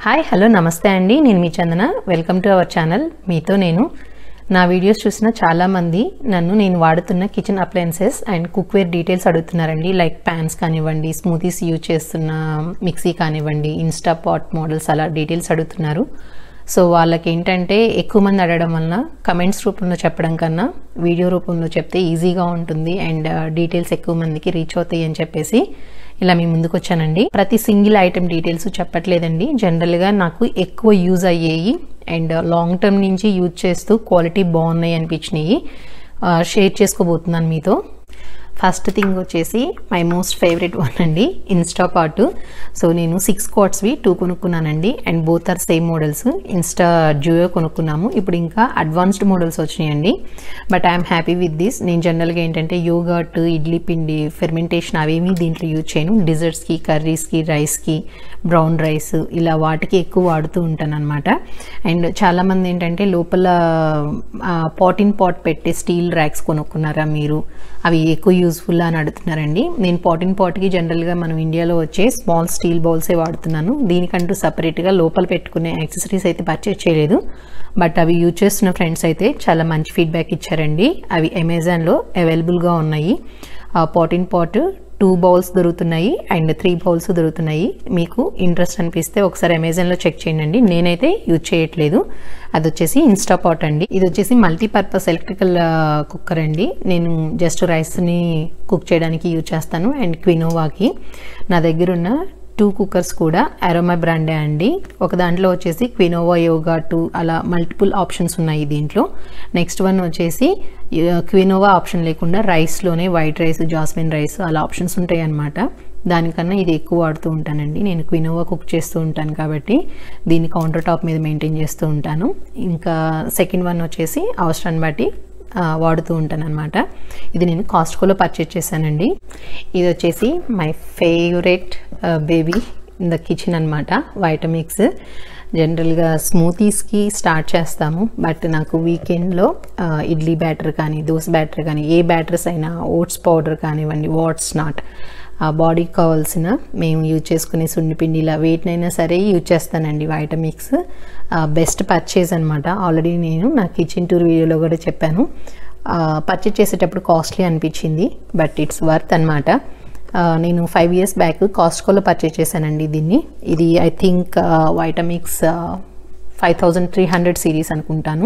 Hi hello నమస్తే అండి, నేను మీ Chandana. Welcome to our channel. మీతో నేను నా వీడియోస్ చూసిన చాలామంది నేను వాడుతున్న kitchen appliances and cookware details అడుగుతున్నారండి. లైక్ ప్యాన్స్ కానివ్వండి, స్మూతీస్ యూజ్ చేస్తున్న మిక్సీ కానివ్వండి, ఇన్స్టాపాట్ మోడల్స్ అలా డీటెయిల్స్ అడుగుతున్నారు. సో వాళ్ళకి ఏంటంటే ఎక్కువ మంది అడగడం వలన కమెంట్స్ రూపంలో చెప్పడం కన్నా వీడియో రూపంలో చెప్తే ఈజీగా ఉంటుంది అండ్ డీటెయిల్స్ ఎక్కువ మందికి రీచ్ అవుతాయి అని చెప్పేసి ఇలా మీ ముందుకు వచ్చానండి. ప్రతి సింగిల్ ఐటెం డీటెయిల్స్ చెప్పట్లేదండి, జనరల్గా నాకు ఎక్కువ యూజ్ అయ్యేవి అండ్ లాంగ్ టర్మ్ నుంచి యూజ్ చేస్తూ క్వాలిటీ బాగున్నాయి అనిపించినవి షేర్ చేసుకోబోతున్నాను మీతో. ఫస్ట్ థింగ్ వచ్చేసి మై మోస్ట్ ఫేవరెట్ వన్ అండి, ఇన్స్టాపాట్. సో నేను 6 క్వార్ట్స్వి 2 కొనుక్కున్నానండి and both are same models. ఇన్స్టా జియో కొనుక్కున్నాము, ఇప్పుడు ఇంకా అడ్వాన్స్డ్ మోడల్స్ వచ్చినాయండి. But I'm happy with this. నేను జనరల్గా ఏంటంటే యోగర్ట్, ఇడ్లీ పిండి, ఫెర్మెంటేషన్ అవేమీ దీంట్లో యూజ్ చేయను. డిజర్ట్స్కి, కర్రీస్కి, రైస్కి, బ్రౌన్ రైస్ ఇలా వాటికి ఎక్కువ వాడుతూ ఉంటాను అనమాట. అండ్ చాలామంది ఏంటంటే లోపల పాట్ ఇన్ పాట్ పెట్టే స్టీల్ ర్యాక్స్ కొనుక్కున్నారా మీరు, అవి ఎక్కువ యూజ్ఫుల్ అని అడుగుతున్నారండి. నేను పాట్ ఇన్ పాట్కి జనరల్గా మనం ఇండియాలో వచ్చే స్మాల్ స్టీల్ బౌల్సే వాడుతున్నాను. దీనికంటూ సపరేట్గా లోపల పెట్టుకునే యాక్సెసరీస్ అయితే పర్చేజ్ చేయలేదు. బట్ అవి యూజ్ చేస్తున్న ఫ్రెండ్స్ అయితే చాలా మంచి ఫీడ్బ్యాక్ ఇచ్చారండి. అవి అమెజాన్లో అవైలబుల్గా ఉన్నాయి. పాట్ ఇన్ పాట్ 2 బౌల్స్ దొరుకుతున్నాయి అండ్ 3 బౌల్స్ దొరుకుతున్నాయి. మీకు ఇంట్రెస్ట్ అనిపిస్తే ఒకసారి అమెజాన్లో చెక్ చేయండి. నేనైతే యూజ్ చేయట్లేదు. అది వచ్చేసి ఇన్స్టాపాట్ అండి. ఇది వచ్చేసి మల్టీపర్పస్ ఎలక్ట్రికల్ కుక్కర్ అండి. నేను జస్ట్ రైస్ని కుక్ చేయడానికి యూజ్ చేస్తాను. అండ్ క్వినోవాకి నా దగ్గర ఉన్న 2 కుక్కర్స్ కూడా అరోమా బ్రాండే అండి. ఒక దాంట్లో వచ్చేసి క్వినోవా యోగా 2 అలా మల్టిపుల్ ఆప్షన్స్ ఉన్నాయి దీంట్లో. నెక్స్ట్ వన్ వచ్చేసి క్వినోవా ఆప్షన్ లేకుండా రైస్లోనే వైట్ రైస్, జాస్మిన్ రైస్ అలా ఆప్షన్స్ ఉంటాయి అన్నమాట. దానికన్నా ఇది ఎక్కువ వాడుతూ ఉంటానండి. నేను క్వినోవా కుక్ చేస్తూ ఉంటాను కాబట్టి దీన్ని కౌంటర్ టాప్ మీద మెయింటైన్ చేస్తూ ఉంటాను. ఇంకా సెకండ్ వన్ వచ్చేసి అవసరాన్ని బట్టి వాడుతూ ఉంటాను అనమాట. ఇది నేను కాస్ట్కోలో పర్చేజ్ చేశానండి. ఇది వచ్చేసి my favourite baby in the kitchen అనమాట, వైటమిక్స్. జనరల్గా స్మూతీస్కి స్టార్ట్ చేస్తాము, బట్ నాకు వీకెండ్లో ఇడ్లీ బ్యాటర్ కానీ, దోశ బ్యాటర్ కానీ, ఏ బ్యాటర్స్ అయినా, ఓట్స్ పౌడర్ కానివ్వండి, వాట్స్ నాట్ బాడీకి కావాల్సిన మేము యూజ్ చేసుకునే సున్నిపిండి ఇలా వేటినైనా సరే యూజ్ చేస్తానండి. వైటమిక్స్ బెస్ట్ పర్చేజ్ అనమాట. ఆల్రెడీ నేను నా కిచెన్ టూర్ వీడియోలో కూడా చెప్పాను. పర్చేజ్ చేసేటప్పుడు కాస్ట్లీ అనిపించింది, బట్ ఇట్స్ వర్త్ అనమాట. నేను 5 years బ్యాక్ కాస్ట్కోలో పర్చేజ్ చేశానండి దీన్ని. ఇది ఐ థింక్ వైటమిక్స్ 5300 సిరీస్ అనుకుంటాను.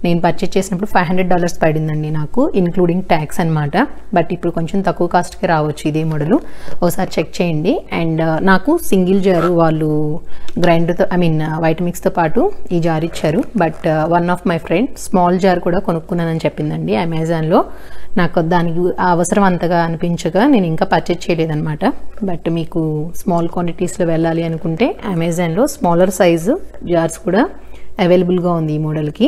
నేను పర్చేజ్ చేసినప్పుడు $500 పడిందండి నాకు, ఇంక్లూడింగ్ ట్యాక్స్ అనమాట. బట్ ఇప్పుడు కొంచెం తక్కువ కాస్ట్కి రావచ్చు ఇదే మోడలు, ఒకసారి చెక్ చేయండి. అండ్ నాకు సింగిల్ జారు వాళ్ళు గ్రైండర్తో వైటమిక్స్తో పాటు ఈ జార్ ఇచ్చారు. But one of my friend small jar కూడా కొనుక్కున్నానని చెప్పిందండి అమెజాన్లో. నాకు దానికి అవసరం అంతగా అనిపించగా నేను ఇంకా పర్చేజ్ చేయలేదన్నమాట. బట్ మీకు స్మాల్ క్వాంటిటీస్లో వెళ్ళాలి అనుకుంటే అమెజాన్లో స్మాలర్ సైజు జార్స్ కూడా అవైలబుల్గా ఉంది ఈ మోడల్కి.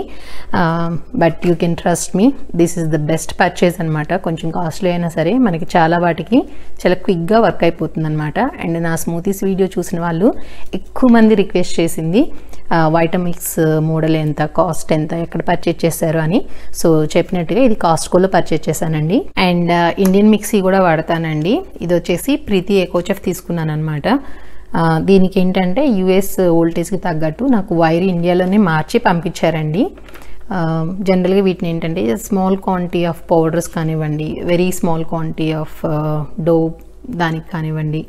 But you can trust me, this is the best purchase అనమాట. కొంచెం కాస్ట్లీ అయినా సరే మనకి చాలా వాటికి చాలా క్విక్గా వర్క్ అయిపోతుంది అనమాట. అండ్ నా స్మూతీస్ వీడియో చూసిన వాళ్ళు ఎక్కువ మంది రిక్వెస్ట్ చేసింది వైటమిక్స్ మోడల్ ఎంత, కాస్ట్ ఎంత, ఎక్కడ పర్చేజ్ చేశారు అని. సో చెప్పినట్టుగా ఇది కాస్ట్కోలో పర్చేజ్ చేశానండి. అండ్ ఇండియన్ మిక్సీ కూడా వాడతానండి. ఇది వచ్చేసి ప్రీతి ఎకోచెఫ్ తీసుకున్నాను అనమాట. దీనికి ఏంటంటే యుఎస్ వోల్టేజ్కి తగ్గట్టు నాకు వైర్ ఇండియాలోనే మార్చి పంపించారండి. జనరల్గా వీటిని ఏంటంటే స్మాల్ క్వాంటిటీ ఆఫ్ పౌడర్స్ కానివ్వండి, very small quantity of dough దానికి కానివ్వండి,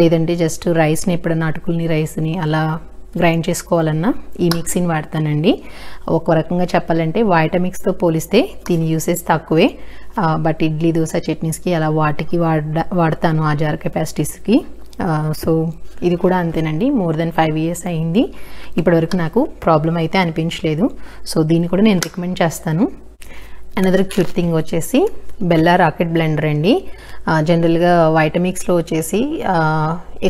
లేదంటే జస్ట్ రైస్ని ఎప్పుడన్నా అటుకుల్ని రైస్ని అలా గ్రైండ్ చేసుకోవాలన్నా ఈ మిక్సీని వాడతానండి. ఒక రకంగా చెప్పాలంటే వైటమిక్స్తో పోలిస్తే దీని యూసేజ్ తక్కువే. బట్ ఇడ్లీ, దోశ, చట్నీస్కి అలా వాటికి వాడతాను ఆ జార్ కెపాసిటీస్కి. సో ఇది కూడా అంతేనండి. మోర్ దెన్ 5 years అయింది, ఇప్పటివరకు నాకు ప్రాబ్లం అయితే అనిపించలేదు. సో దీన్ని కూడా నేను రికమెండ్ చేస్తాను. అనదర్ క్యూట్ థింగ్ వచ్చేసి బెల్లా రాకెట్ బ్లెండర్ అండి. జనరల్గా వైటమిక్స్లో వచ్చేసి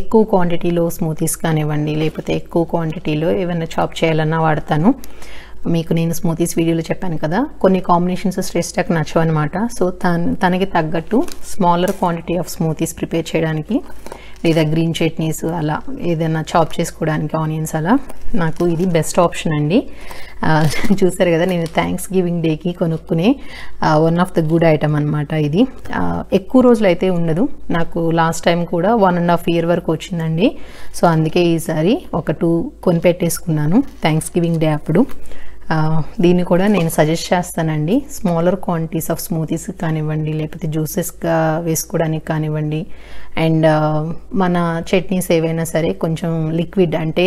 ఎక్కువ క్వాంటిటీలో స్మూతీస్ కానివ్వండి, లేకపోతే ఎక్కువ క్వాంటిటీలో ఏమైనా చాప్ చేయాలన్నా వాడతాను. మీకు నేను స్మూతీస్ వీడియోలో చెప్పాను కదా, కొన్ని కాంబినేషన్స్ శ్రేష్ఠకు నచ్చవు అనమాట. సో తనకి తగ్గట్టు smaller quantity of smoothies prepare చేయడానికి లేదా గ్రీన్ చట్నీస్ అలా ఏదైనా చాప్ చేసుకోవడానికి ఆనియన్స్ అలా నాకు ఇది బెస్ట్ ఆప్షన్ అండి. చూసారు కదా, నేను థ్యాంక్స్ గివింగ్ డేకి కొనుక్కునే one of the good item అనమాట ఇది. ఎక్కువ రోజులు అయితే ఉండదు, నాకు లాస్ట్ టైం కూడా 1.5 year వరకు వచ్చిందండి. సో అందుకే ఈసారి ఒక 2 కొనిపెట్టేసుకున్నాను థ్యాంక్స్ గివింగ్ డే అప్పుడు. దీన్ని కూడా నేను సజెస్ట్ చేస్తానండి. స్మాలర్ క్వాంటిటీస్ ఆఫ్ స్మూతీస్ కానివ్వండి, లేకపోతే జ్యూసెస్గా వేసుకోవడానికి కానివ్వండి, అండ్ మన చట్నీస్ ఏవైనా సరే కొంచెం లిక్విడ్ అంటే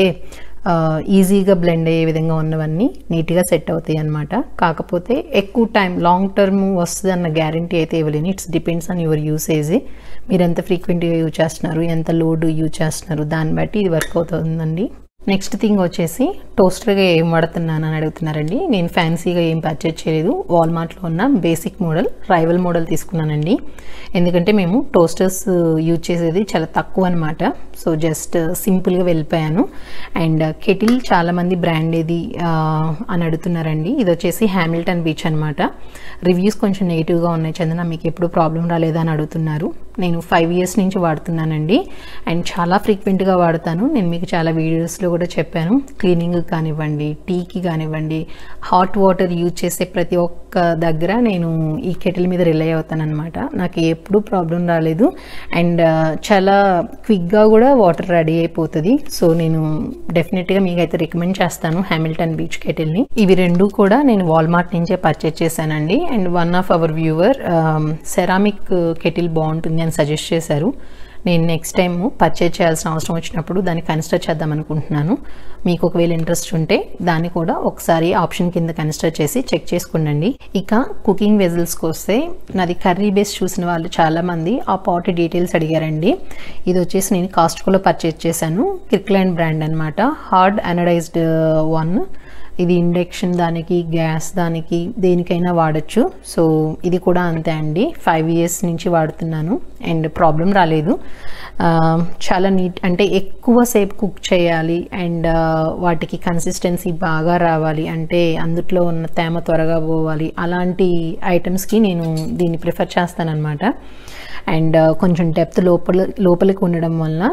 ఈజీగా బ్లెండ్ అయ్యే విధంగా ఉన్నవన్నీ నీట్గా సెట్ అవుతాయి అన్నమాట. కాకపోతే ఎక్కువ టైం లాంగ్ టర్మ్ వస్తుంది అన్న గ్యారంటీ అయితే ఇవ్వలేను. It's depends on your usage. మీరు ఎంత ఫ్రీక్వెంట్గా యూజ్ చేస్తున్నారు, ఎంత లోడ్ యూజ్ చేస్తున్నారు, దాన్ని బట్టి ఇది వర్క్ అవుతుందండి. నెక్స్ట్ థింగ్ వచ్చేసి టోస్టర్గా ఏం వాడుతున్నాను అని అడుగుతున్నారండి. నేను ఫ్యాన్సీగా ఏం పర్చేజ్ చేయలేదు. వాల్మార్ట్లో ఉన్న బేసిక్ మోడల్ రైవల్ మోడల్ తీసుకున్నానండి. ఎందుకంటే మేము టోస్టర్స్ యూజ్ చేసేది చాలా తక్కువ అనమాట. సో జస్ట్ సింపుల్గా వెళ్ళిపోయాను. అండ్ కెటిల్ చాలామంది బ్రాండ్ ఏది అని అడుగుతున్నారండి. ఇది వచ్చేసి హ్యామిల్టన్ బీచ్ అనమాట. రివ్యూస్ కొంచెం నెగిటివ్గా ఉన్నాయి. చందన మీకు ఎప్పుడు ప్రాబ్లం రాలేదా అని అడుగుతున్నారు. నేను 5 years నుంచి వాడుతున్నానండి అండ్ చాలా ఫ్రీక్వెంట్గా వాడతాను. నేను మీకు చాలా వీడియోస్లో కూడా చెప్పాను. క్లీనింగ్ కానివ్వండి, టీకి కానివ్వండి, హాట్ వాటర్ యూజ్ చేసే ప్రతి ఒక్క దగ్గర నేను ఈ కెటిల్ మీద రిలై అవుతాను అనమాట. నాకు ఎప్పుడూ ప్రాబ్లం రాలేదు అండ్ చాలా క్విక్గా కూడా వాటర్ రెడీ అయిపోతుంది. సో నేను డెఫినెట్గా మీకైతే రికమెండ్ చేస్తాను హ్యామిల్టన్ బీచ్ కెటిల్ని. ఇవి రెండు కూడా నేను వాల్మార్ట్ నుంచే పర్చేజ్ చేశానండి. And one of our viewer ceramic kettle బాగుంటుంది అని సజెస్ట్ చేశారు. నేను నెక్స్ట్ టైం పర్చేజ్ చేయాల్సిన అవసరం వచ్చినప్పుడు దాన్ని కన్సిడర్ చేద్దాం అనుకుంటున్నాను. మీకు ఒకవేళ ఇంట్రెస్ట్ ఉంటే దాన్ని కూడా ఒకసారి ఆప్షన్ కింద కన్సిడర్ చేసి చెక్ చేసుకోండి. ఇక కుకింగ్ వెజల్స్కి వస్తే, నాది కర్రీ బేస్ చూసిన వాళ్ళు చాలామంది ఆ పాట్ డీటెయిల్స్ అడిగారండి. ఇది వచ్చేసి నేను కాస్ట్కోలో పర్చేజ్ చేశాను. కిర్క్లాండ్ బ్రాండ్ అనమాట. Hard anodized one. ఇది ఇండక్షన్ దానికి, గ్యాస్ దానికి, దేనికైనా వాడచ్చు. సో ఇది కూడా అంతే అండి. 5 years నుంచి వాడుతున్నాను అండ్ ప్రాబ్లం రాలేదు. చాలా నీట్, అంటే ఎక్కువసేపు కుక్ చేయాలి అండ్ వాటికి కన్సిస్టెన్సీ బాగా రావాలి అంటే అందుట్లో ఉన్న తేమ త్వరగా పోవాలి, అలాంటి ఐటమ్స్కి నేను దీన్ని ప్రిఫర్ చేస్తానన్నమాట. అండ్ కొంచెం డెప్త్ లోపలికి ఉండడం వలన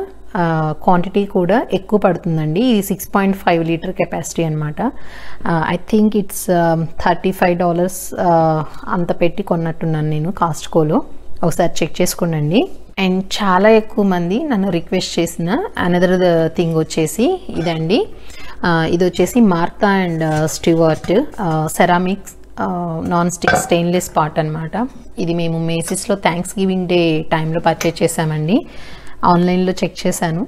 క్వాంటిటీ కూడా ఎక్కువ పడుతుందండి. ఇది 6.5 liter కెపాసిటీ అనమాట. ఐ థింక్ ఇట్స్ $35 అంత పెట్టి కొన్నట్టున్నాను నేను కాస్ట్కోలో. ఒకసారి చెక్ చేసుకోండి. అండ్ చాలా ఎక్కువ మంది నన్ను రిక్వెస్ట్ చేసిన అనదర్ థింగ్ వచ్చేసి ఇదండి. ఇది వచ్చేసి Martha and Stewart ceramics non stick stainless pot అనమాట. ఇది మేము మేసిస్లో థ్యాంక్స్ గివింగ్ డే టైంలో పర్చేజ్ చేసామండి. ఆన్లైన్లో చెక్ చేశాను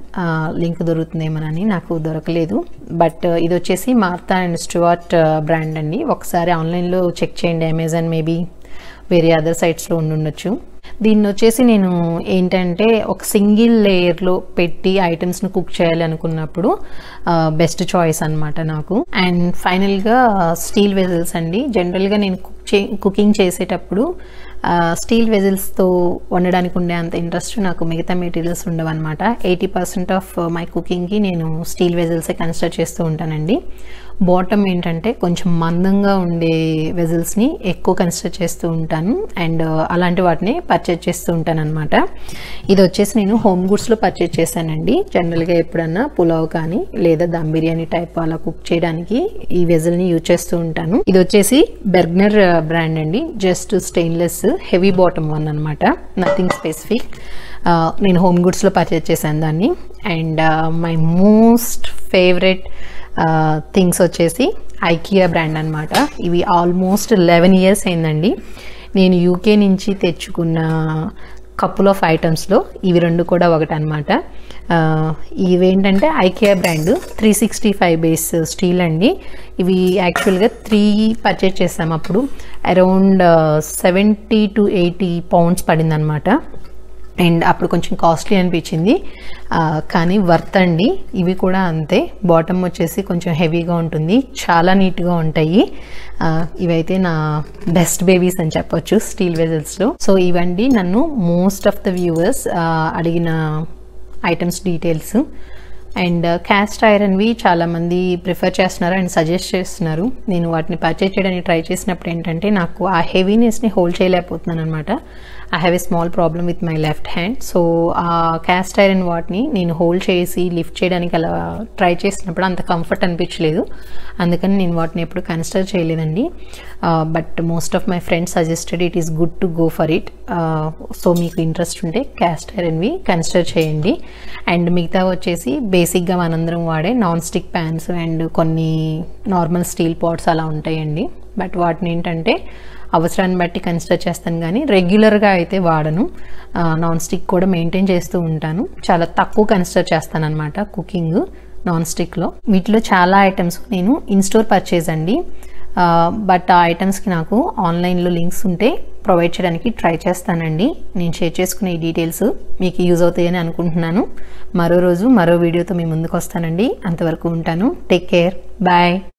లింక్ దొరుకుతుందేమోనని, నాకు దొరకలేదు. బట్ ఇది వచ్చేసి మార్తా అండ్ స్టీవర్ట్ బ్రాండ్ అండి. ఒకసారి ఆన్లైన్లో చెక్ చేయండి. అమెజాన్ మేబీ వేరే అదర్ సైట్స్లో ఉండొచ్చు. దీన్ని వచ్చేసి నేను ఏంటంటే ఒక సింగిల్ లేయర్లో పెట్టి ఐటమ్స్ను కుక్ చేయాలి అనుకున్నప్పుడు బెస్ట్ చాయిస్ అనమాట నాకు. అండ్ ఫైనల్గా స్టీల్ వెజల్స్ అండి. జనరల్గా నేను కుకింగ్ చేసేటప్పుడు స్టీల్ వెజల్స్తో వండడానికి ఉండే అంత ఇంట్రెస్ట్ నాకు మిగతా మెటీరియల్స్ ఉండవన్నమాట. 80% ఆఫ్ మై కుకింగ్కి నేను స్టీల్ వెజల్సే కన్సిడర్ చేస్తూ ఉంటానండి. బాటమ్ ఏంటంటే కొంచెం మందంగా ఉండే వెజల్స్ని ఎక్కువ కన్సిడర్ చేస్తూ ఉంటాను అండ్ అలాంటి వాటిని పర్చేజ్ చేస్తూ ఉంటాను అనమాట. ఇది వచ్చేసి నేను హోమ్ గుడ్స్లో పర్చేజ్ చేశానండి. జనరల్గా ఎప్పుడన్నా పులావ్ కానీ లేదా దమ్ బిర్యానీ టైప్ అలా కుక్ చేయడానికి ఈ వెజల్ని యూజ్ చేస్తూ ఉంటాను. ఇది వచ్చేసి బెర్గ్నర్ బ్రాండ్ అండి. Just stainless heavy bottom one అనమాట, నథింగ్ స్పెసిఫిక్. నేను హోమ్ గుడ్స్లో పర్చేజ్ చేశాను దాన్ని. And my most favourite things వచ్చేసి ఐకియా బ్రాండ్ అనమాట. ఇవి ఆల్మోస్ట్ 11 years అయిందండి. నేను యూకే నుంచి తెచ్చుకున్న కపుల్ ఆఫ్ ఐటమ్స్లో ఇవి రెండు కూడా ఒకటి అనమాట. ఇవేంటంటే ఐకియా బ్రాండ్ 365 బేస్ స్టీల్ అండి. ఇవి యాక్చువల్గా 3 పర్చేజ్ చేసాం. అప్పుడు అరౌండ్ 70 to 80 pounds పడింది అనమాట. అండ్ అప్పుడు కొంచెం కాస్ట్లీ అనిపించింది కానీ వర్త్ అండి. ఇవి కూడా అంతే. బాటమ్ వచ్చేసి కొంచెం హెవీగా ఉంటుంది, చాలా నీట్గా ఉంటాయి. ఇవైతే నా బెస్ట్ బేబీస్ అని చెప్పొచ్చు స్టీల్ వెజల్స్లో. సో ఇవండి నన్ను మోస్ట్ ఆఫ్ ద వ్యూవర్స్ అడిగిన ఐటమ్స్ డీటెయిల్స్. అండ్ క్యాస్ట్ ఐరన్వి చాలామంది ప్రిఫర్ చేస్తున్నారు అండ్ సజెస్ట్ చేస్తున్నారు. నేను వాటిని పర్చేజ్ చేయడానికి ట్రై చేసినప్పుడు ఏంటంటే నాకు ఆ హెవీనెస్ని హోల్డ్ చేయలేకపోతున్నాను అనమాట. I have a small problem with my left hand. So ఆ క్యాస్ట్ ఐరన్ వాటిని నేను హోల్డ్ చేసి లిఫ్ట్ చేయడానికి అలా ట్రై చేసినప్పుడు అంత కంఫర్ట్ అనిపించలేదు, అందుకని నేను వాటిని ఎప్పుడు కన్సిడర్ చేయలేదండి. But most of my friends suggested it is good to go for it. So మీకు ఇంట్రెస్ట్ ఉంటే క్యాస్ట్ ఐరన్వి కన్సిడర్ చేయండి. అండ్ మిగతా వచ్చేసి బేసిక్గా మనందరం వాడే నాన్ స్టిక్ ప్యాన్స్ అండ్ కొన్ని నార్మల్ స్టీల్ పాట్స్ అలా ఉంటాయండి. బట్ వాటిని ఏంటంటే అవసరాన్ని బట్టి కన్సిడర్ చేస్తాను, కానీ రెగ్యులర్గా అయితే వాడను. నాన్ స్టిక్ కూడా మెయింటైన్ చేస్తూ ఉంటాను, చాలా తక్కువ కన్సిడర్ చేస్తాను అనమాట కుకింగ్ నాన్ స్టిక్లో. వీటిలో చాలా ఐటమ్స్ నేను ఇన్స్టోర్ పర్చేజ్ అండి. బట్ ఆ ఐటమ్స్కి నాకు ఆన్లైన్లో లింక్స్ ఉంటే ప్రొవైడ్ చేయడానికి ట్రై చేస్తానండి. నేను షేర్ చేసుకునే ఈ డీటెయిల్స్ మీకు యూజ్ అవుతాయని అనుకుంటున్నాను. మరో రోజు మరో వీడియోతో మీ ముందుకు వస్తానండి. అంతవరకు ఉంటాను. Take care, bye.